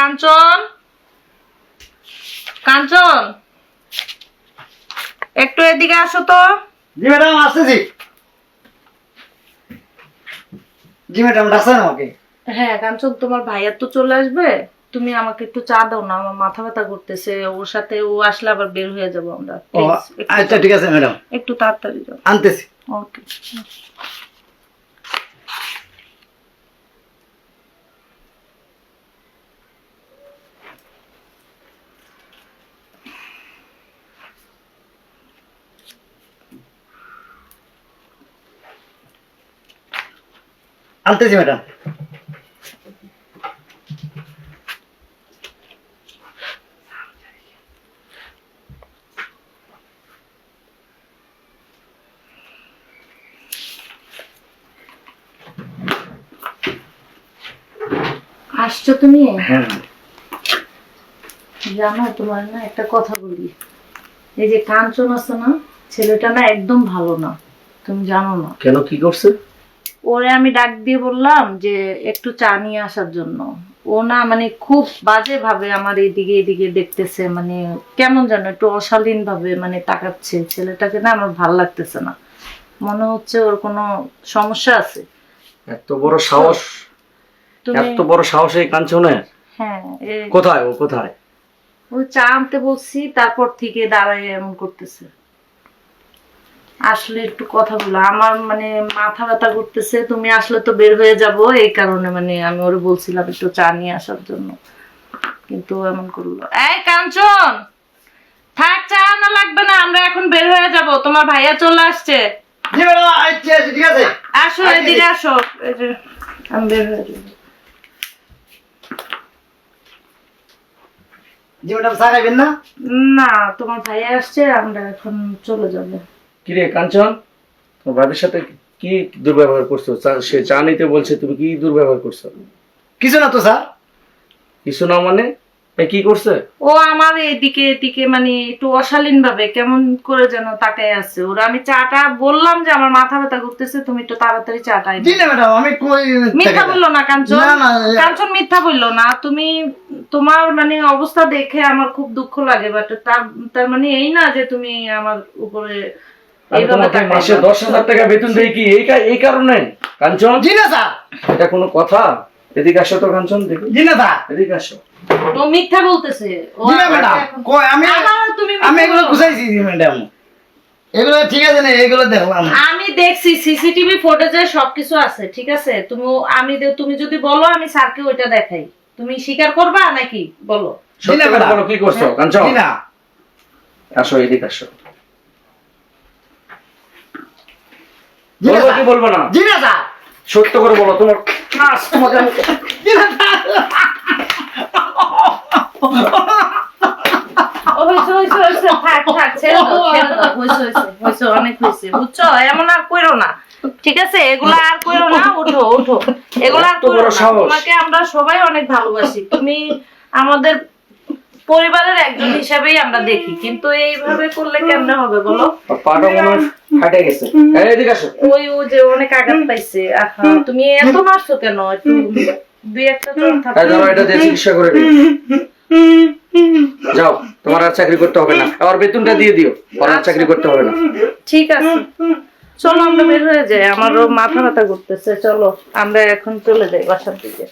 কাঞ্চন, কাঞ্চন একটু এদিকে আসো তো। জি ম্যাডাম আসতেছি। জি ম্যাডাম ডাকছেন আমাকে? হ্যাঁ কাঞ্চন, তোমার ভাইয়া তো চলে আসবে, তুমি আমাকে একটু চা দাও না, আমার মাথা ব্যথা করতেছে। ওর সাথে ও আসলে আবার বের হয়ে যাবো আমরা। আচ্ছা ঠিক আছে ম্যাডাম, একটু তাড়াতাড়ি যাও। আনতেছি। ওকে। আনতেছি ম্যাডাম। আসছো তুমি? হ্যাঁ। জানো তোমার না একটা কথা বলি, এই যে কাঞ্চন আছে না, ছেলেটা না একদম ভালো না, তুমি জানো না। কেন, কি করছে? ওরে আমি ডাক দিয়ে বললাম যে একটু চা নিয়ে আসার জন্য, ও না মানে খুব বাজে ভাবে আমার এইদিকে এদিকে দেখতেছে, মানে কেমন যেন একটু অশালীন ভাবে মানে তাকাচ্ছে। ছেলেটাকে না আমার ভাল লাগতেছে না, মনে হচ্ছে ওর কোনো সমস্যা আছে। এত বড় সাহস, তুমি এত বড় সাহস এই কাঞ্চনের? হ্যাঁ, কোথায় ও, কোথায়? ওই চা আনতে বলছি, তারপর থেকে দাঁড়ায় এমন করতেছে। আসলে একটু কথা বলো, আমার মানে মাথা ব্যথা করতেছে, তুমি আসলে তো বের হয়ে যাব, এই কারণে মানে আমি ওরে বলছিলাম একটু চা নিয়ে আসার জন্য, কিন্তু এমন করলো। এই কাঞ্চন, থাক, চা আনা লাগবে না, আমরা এখন বের হয়ে যাব, তোমার ভাইয়া চলে আসছে। জি ম্যাডাম আচ্ছা ঠিক আছে। আসো এদিকে আসো, এই যে আমি বের হয়ে যাব। জি ম্যাডাম চা খাইবেন না? না, তোমার ভাইয়া আসছে, আমরা এখন চলে যাব। কি রে কাঞ্চন, তোমার ভাবির সাথে কি দুর্ব্যবহার করছো? সে চা নিতে বলছে, তুমি কি দুর্ব্যবহার করছো? কিছু না তো স্যার। কিছু না মানে? কি করছে? ও আমার এদিকে এদিকে মানে একটু অশালীন ভাবে কেমন করে যেন তাকায় আছে। ওরা আমি চাটা বললাম যে আমার মাথা ব্যথা করতেছে, তুমি একটু তাড়াতাড়ি চাটা জি না ম্যাডাম, আমি কই মিথ্যা বললো না কাঞ্চন, না না কাঞ্চন মিথ্যা বললো না। তুমি তোমার মানে অবস্থা দেখে আমার খুব দুঃখ লাগে, বাট তার মানে এই না যে তুমি আমার উপরে আমি তোমাকে মাসে 10,000 টাকা বেতন দেই কি এই কারণে? কাঞ্চন জি না স্যার। এটা কোনো কথা? এদিকে আসো তো কাঞ্চন, দেখি। জি না স্যার। এদিকে আসো। ও মিথ্যা বলতেছে। জি না ম্যাডাম, কই আমি এগুলো বুঝাইছি জি ম্যাডাম, এগুলো ঠিক আছে না, এগুলো দেখলাম আমি দেখছি, সিসিটিভি ফুটেজে সবকিছু আছে, ঠিক আছে। তুমি যদি বলো আমি স্যারকে ওইটা দেখাই, তুমি স্বীকার করবা নাকি বলো? সত্যি করে বলো, কি করছো কাঞ্চন? জি না। আসো এদিকে আসো। জি না বলবো স্যার। কি বলবো না? জি না স্যার। সত্য করে বলো, তোমার তোমাকে আমি জি না স্যার। অনেক হয়েছে বুঝছো, এমন আর কইরো না, ঠিক আছে? এগুলা আর কইরো না, ওঠো ওঠো, এগুলা আর কইরো না। তোমাকে আমরা সবাই অনেক ভালোবাসি, তুমি আমাদের পরিবারের একজন হিসাবেই আমরা দেখি, কিন্তু এইভাবে করলে কেমনে হবে বলো? পাটা মনে হয় ফাটে গেছে। এদিকে আসো। ওই ও যে অনেক আঘাত পাইছে। আহা, তুমি এত মারছো কেন? একটু দুই একটা চোট ধরো, এটা দিয়ে চিকিৎসা করে দিও। যাও, তোমার আর চাকরি করতে হবে না, আবার বেতনটা দিয়ে দিও, আর চাকরি করতে হবে না। ঠিক আছে, চলো আমরা বের হয়ে যাই, আমারও মাথা ব্যথা করতেছে। চলো আমরা এখন চলে যাই বাসার দিকে।